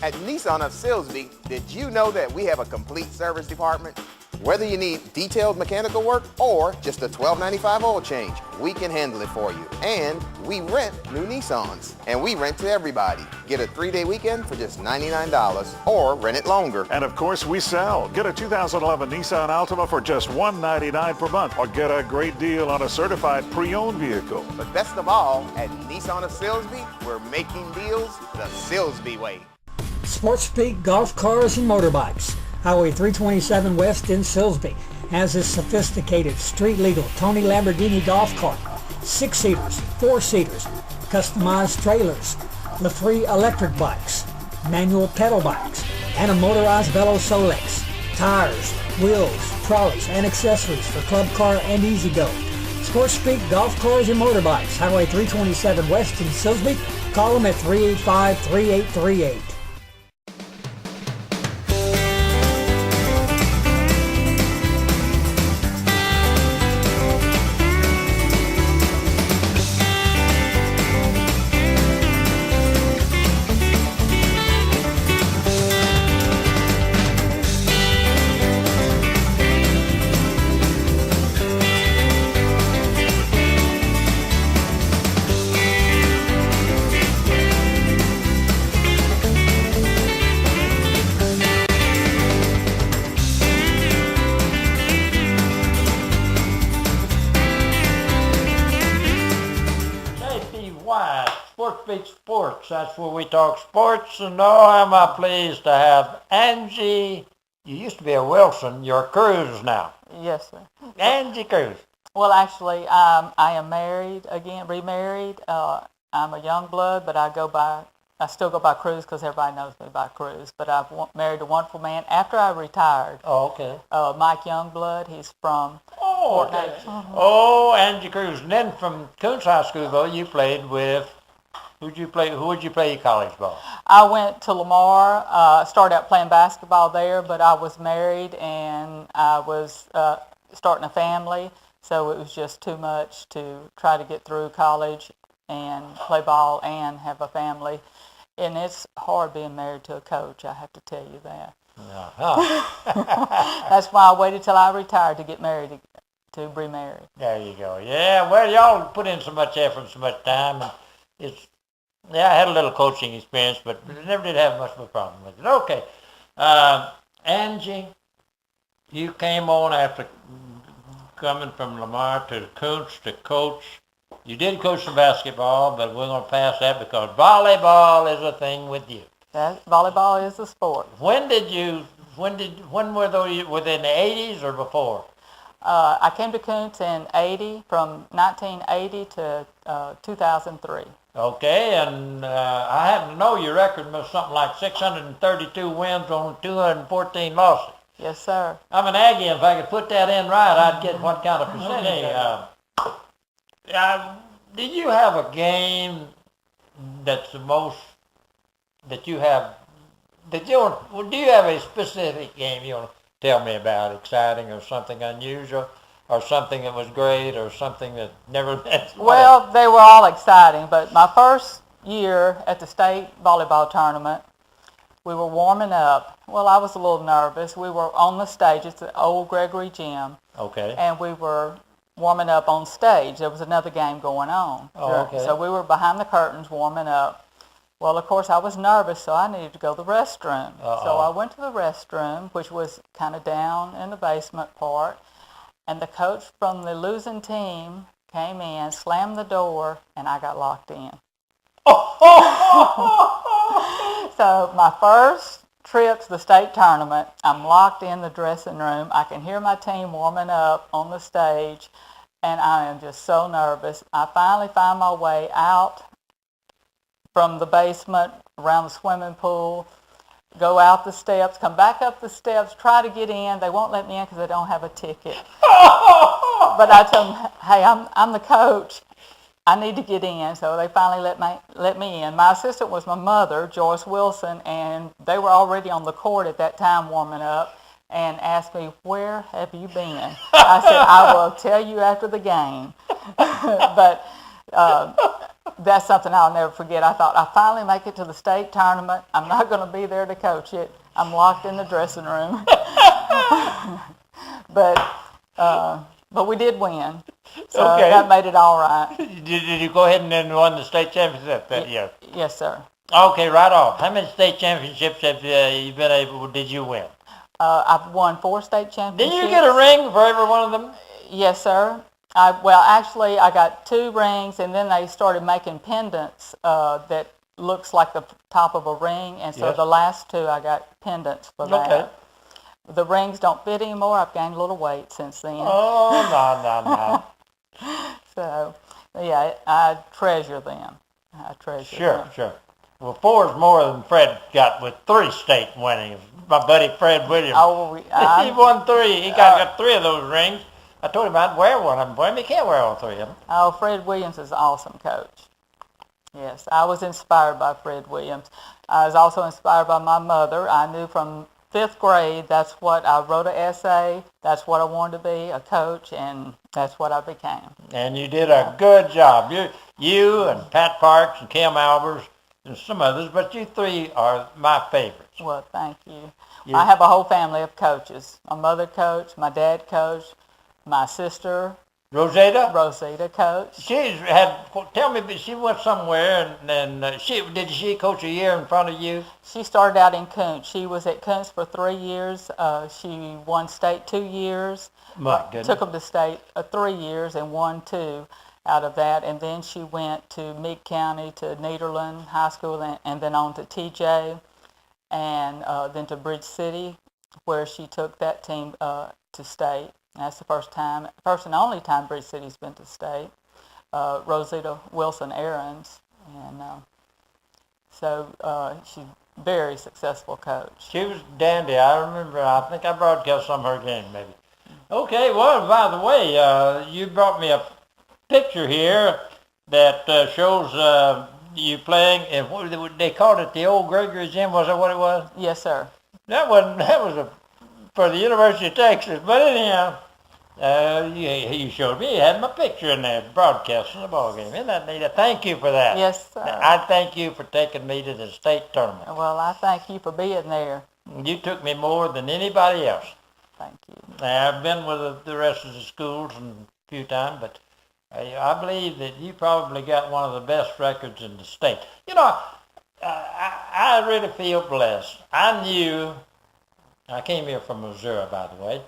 At Nissan of Silsbee, did you know that we have a complete service department? Whether you need detailed mechanical work or just a $12.95 oil change, we can handle it for you. And we rent new Nissans. And we rent to everybody. Get a 3-day weekend for just $99 or rent it longer. And of course we sell. Get a 2011 Nissan Altima for just $199 per month or get a great deal on a certified pre-owned vehicle. But best of all, at Nissan of Silsbee, we're making deals the Silsbee way. SportsSpeak Golf Cars and Motorbikes. Highway 327 West in Silsbee has a sophisticated street-legal Tony Lamborghini golf cart, 6-seaters, 4-seaters, customized trailers, LaFree electric bikes, manual pedal bikes, and a motorized Velo Solex, tires, wheels, trolleys, and accessories for club car and easy-go. SportsSpeak Golf Cars and Motorbikes, Highway 327 West in Silsbee. Call them at 385-3838. SportsSpeak Sports. That's where we talk sports, and oh, am I pleased to have Angie. You used to be a Wilson. You're a Cruse now. Yes, sir. Angie Cruse. Well, actually, I am married again, remarried. I'm a Youngblood, but I still go by Cruse because everybody knows me by Cruse. But I've married a wonderful man after I retired. Oh, okay. Mike Youngblood. He's from Fort okay. Mm-hmm. Oh, Angie Cruse. And then from Kountze High School, though, you played with. Who would you play college ball? I went to Lamar. Started out playing basketball there, but I was married and I was starting a family, so it was just too much to try to get through college and play ball and have a family. And it's hard being married to a coach, I have to tell you that. Uh-huh. That's why I waited till I retired to get married, to remarry. There you go. Yeah, well, y'all put in so much effort and so much time, and I had a little coaching experience, but never did have much of a problem with it. Okay. Angie, you came on after coming from Lamar to Kountze to coach. You did coach some basketball, but we're going to pass that because volleyball is a thing with you. Volleyball is a sport. When were those, within the 80s or before? I came to Kountze in 80, from 1980 to 2003. Okay, and I happen to know your record was something like 632 wins on 214 losses. Yes, sir. I'm an Aggie, if I could put that in right, I'd get what kind of percentage. Did you have a game that's the most, that you have, do you have a specific game you want to tell me about, exciting or something unusual? Or something that was great, or something that never meant. Well, they were all exciting, but my first year at the state volleyball tournament, we were warming up. Well, I was a little nervous. We were on the stage. It's the old Gregory Gym. Okay. And we were warming up on stage. There was another game going on. Oh, okay. So we were behind the curtains warming up. Well, of course, I was nervous, so I needed to go to the restroom. Uh-oh. So I went to the restroom, which was kind of down in the basement part. And the coach from the losing team came in, slammed the door, and I got locked in. So my first trip to the state tournament, I'm locked in the dressing room. I can hear my team warming up on the stage, and I am just so nervous. I finally find my way out from the basement, around the swimming pool, go out the steps, come back up the steps, try to get in. They won't let me in because I don't have a ticket. But I told them, hey, I'm the coach. I need to get in. So they finally let me in. My assistant was my mother, Joyce Wilson, and they were already on the court at that time warming up and asked me, where have you been? I said, I will tell you after the game. But that's something I'll never forget. I thought, I finally make it to the state tournament. I'm not going to be there to coach it. I'm locked in the dressing room. But we did win, so that made it all right. Did you go ahead and then won the state championship that year? Yes, sir. Okay, right off. How many state championships have you been able? Did you win? I've won 4 state championships. Did you get a ring for every one of them? Yes, sir. Actually, I got 2 rings, and then they started making pendants that looks like the top of a ring, and so the last 2 I got pendants for that. Okay. The rings don't fit anymore. I've gained a little weight since then. Oh, no. So, yeah, I treasure them. I treasure them. Sure. Well, 4 is more than Fred got with 3 state winnings. My buddy Fred Williams. He won 3. He got 3 of those rings. I told him I'd wear one of them for him. He can't wear all 3 of them. Oh, Fred Williams is an awesome coach. Yes, I was inspired by Fred Williams. I was also inspired by my mother. I knew from 5th grade, that's what I wrote an essay. That's what I wanted to be, a coach, and that's what I became. And you did a good job. You and Pat Parks and Kim Albers and some others, but you 3 are my favorites. Well, thank you. I have a whole family of coaches. My mother coached, my dad coached, my sister Rosita coached. Tell me, she went somewhere and did she coach a year in front of you? She started out in Kountze. She was at Kountze for 3 years. She won state 2 years. My goodness. Took them to state 3 years and won 2 out of that. And then she went to Meade County, to Nederland High School, and then on to TJ, and then to Bridge City, where she took that team to state. That's the first and only time Bridge City's been to state. Rosita Wilson Aarons, and so she's a very successful coach. She was dandy. I remember. I think I broadcast some of her games, maybe. Okay. Well, by the way, you brought me a picture here that shows you playing. And what they called it, the old Gregory Gym. Was that what it was? Yes, sir. That was for the University of Texas. But anyhow. You showed me. You had my picture in there, broadcasting the ball game. Isn't that neat? Thank you for that. Yes, sir. I thank you for taking me to the state tournament. Well, I thank you for being there. You took me more than anybody else. Thank you. I've been with the rest of the schools a few times, but I believe that you probably got one of the best records in the state. You know, I really feel blessed. I came here from Missouri, by the way.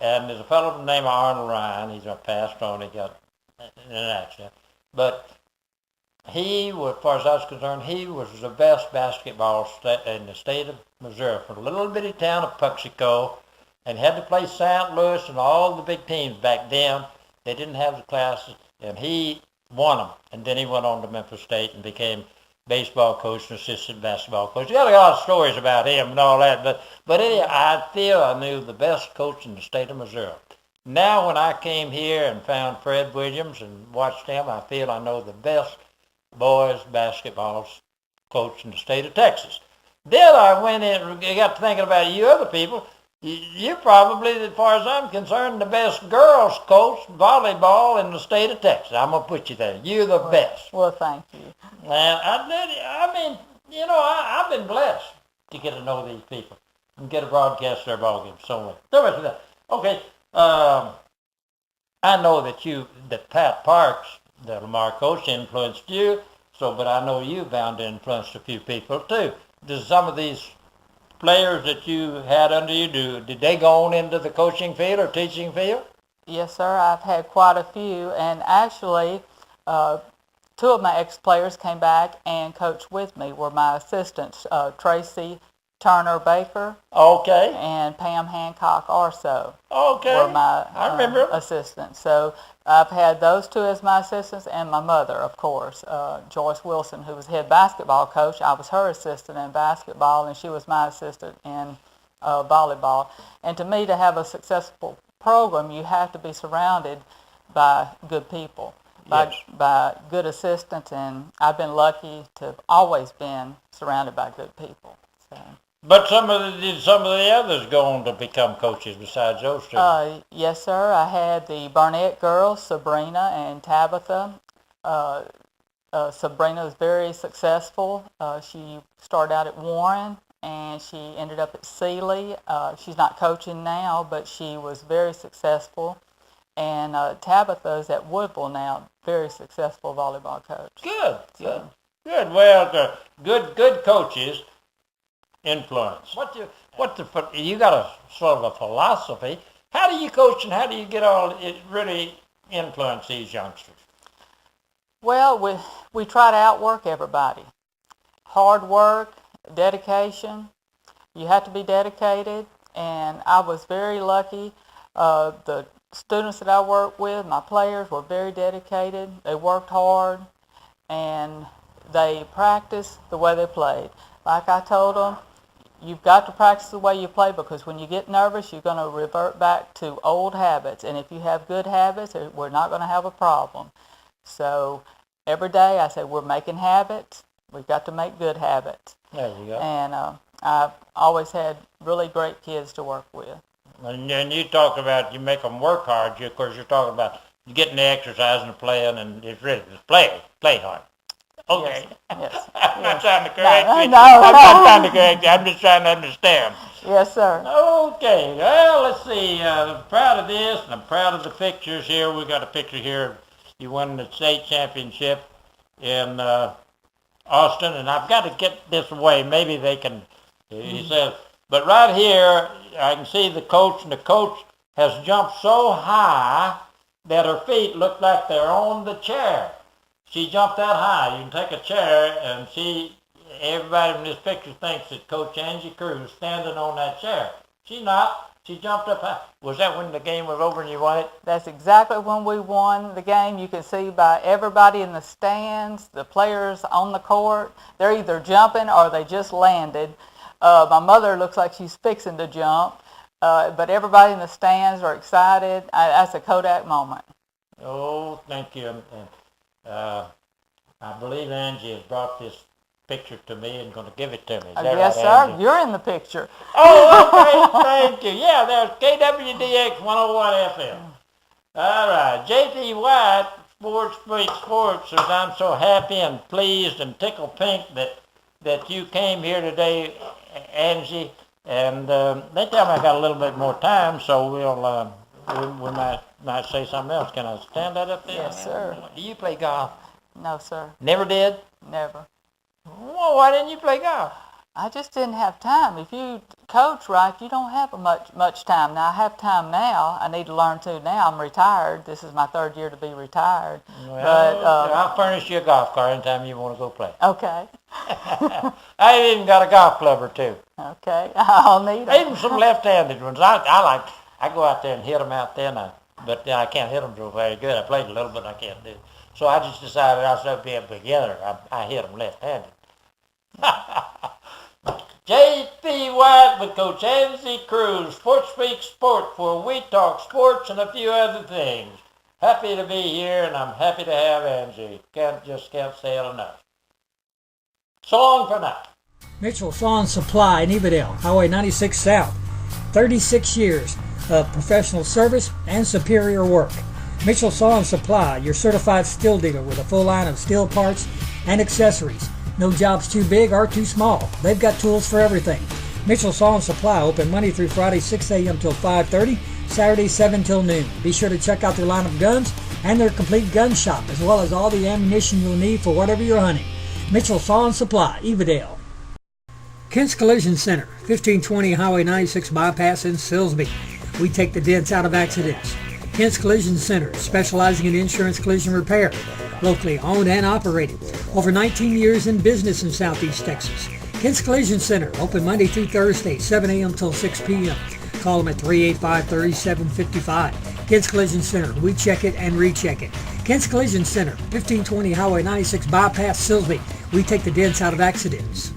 And there's a fellow named Arnold Ryan. He's passed on. He got in an accident. But he, as far as I was concerned, he was the best basketball in the state of Missouri, from a little bitty town of Puxico, and had to play St. Louis and all the big teams back then. They didn't have the classes, and he won them. And then he went on to Memphis State and became baseball coach and assistant basketball coach. You got a lot of stories about him and all that, but anyhow, I feel I knew the best coach in the state of Missouri. Now when I came here and found Fred Williams and watched him, I feel I know the best boys basketball coach in the state of Texas. Then I went in and got to thinking about you other people. You're probably, as far as I'm concerned, the best girls coach volleyball in the state of Texas. I'm going to put you there. You're the best. Well, thank you. And I've been blessed to get to know these people and get to broadcast their ball games somewhere. Okay, I know that Pat Parks, the Lamar coach, influenced you, but I know you're bound to influence a few people too. Does some of these players that you had under you, did they go on into the coaching field or teaching field? Yes, sir. I've had quite a few, and actually 2 of my ex-players came back and coached with me, were my assistants, Tracy Turner Baker, okay, and Pam Hancock Arso, okay, were my I remember assistants. So I've had those 2 as my assistants, and my mother, of course, Joyce Wilson, who was head basketball coach. I was her assistant in basketball, and she was my assistant in volleyball. And to me, to have a successful program, you have to be surrounded by good people. By good assistants, and I've been lucky to have always been surrounded by good people. So. But did some of the others go on to become coaches besides those 2? Yes, sir. I had the Barnett girls, Sabrina and Tabitha. Sabrina's very successful. She started out at Warren, and she ended up at Sealy. She's not coaching now, but she was very successful. And Tabitha's at Woodville now, very successful volleyball coach. Good. Well, good coaches influence. You got a sort of a philosophy. How do you coach and how do you get really influence these youngsters? Well, we try to outwork everybody. Hard work, dedication. You have to be dedicated, and I was very lucky. The students that I worked with, my players, were very dedicated. They worked hard, and they practiced the way they played. Like I told them, you've got to practice the way you play, because when you get nervous, you're going to revert back to old habits. And if you have good habits, we're not going to have a problem. So every day I say, we're making habits. We've got to make good habits. There you go. And I've always had really great kids to work with. And you talk about you make them work hard. Of course, you're talking about getting the exercise and playing, and it's really play hard. Okay. Yes. I'm not trying to correct you. No. I'm not trying to correct you. I'm just trying to understand. Yes, sir. Okay. Well, let's see. I'm proud of this, and I'm proud of the pictures here. We got a picture here. You won the state championship in Austin, and I've got to get this away. Maybe they can. He says, but right here, I can see the coach, and the coach has jumped so high that her feet look like they're on the chair. She jumped that high. You can take a chair and everybody in this picture thinks that Coach Angie Cruse is standing on that chair. She's not. She jumped up high. Was that when the game was over and you won it? That's exactly when we won the game. You can see by everybody in the stands, the players on the court, they're either jumping or they just landed. My mother looks like she's fixing to jump, but everybody in the stands are excited. That's a Kodak moment. Oh, thank you. I believe Angie has brought this picture to me and going to give it to me. Yes, right, sir. Angie? You're in the picture. Oh, okay. Thank you. Yeah, there's KWDX 101 FM. All right. J.T. White, SportsSpeak Sports, says, I'm so happy and pleased and tickled pink that you came here today, Angie. And they tell me I got a little bit more time, so we might say something else. Can I stand that up there? Yes, sir. Do you play golf? No, sir. Never did? Never. Well, why didn't you play golf? I just didn't have time. If you coach right, you don't have much time. Now, I have time now. I need to learn to now. I'm retired. This is my third year to be retired. Well, but I'll furnish you a golf cart anytime you want to go play. Okay. I even got a golf club or two. Okay. I'll need them. Even some left-handed ones. I go out there and hit them out there, but I can't hit them so very good. I played a little, but I can't do it. So I just decided I was be a beginner. I hit them left-handed. J.P. White with Coach Angie Cruse, SportsSpeak Sports, where we talk sports and a few other things. Happy to be here, and I'm happy to have Angie. Can't say it enough. So long for now. Mitchell Sawn Supply in Evadale, Highway 96 South. 36 years of professional service and superior work. Mitchell Sawn Supply, your certified steel dealer with a full line of steel parts and accessories. No job's too big or too small. They've got tools for everything. Mitchell Sawn Supply, open Monday through Friday, 6 a.m. till 5:30, Saturday, 7 till noon. Be sure to check out their line of guns and their complete gun shop, as well as all the ammunition you'll need for whatever you're hunting. Mitchell Sawn Supply, Evadale. Kent's Collision Center, 1520 Highway 96 Bypass in Silsbee. We take the dents out of accidents. Kent's Collision Center, specializing in insurance collision repair. Locally owned and operated. Over 19 years in business in Southeast Texas. Kent's Collision Center, open Monday through Thursday, 7 a.m. till 6 p.m. Call them at 385-3755. Kent's Collision Center, we check it and recheck it. Kent's Collision Center, 1520 Highway 96 Bypass, Silsbee. We take the dents out of accidents.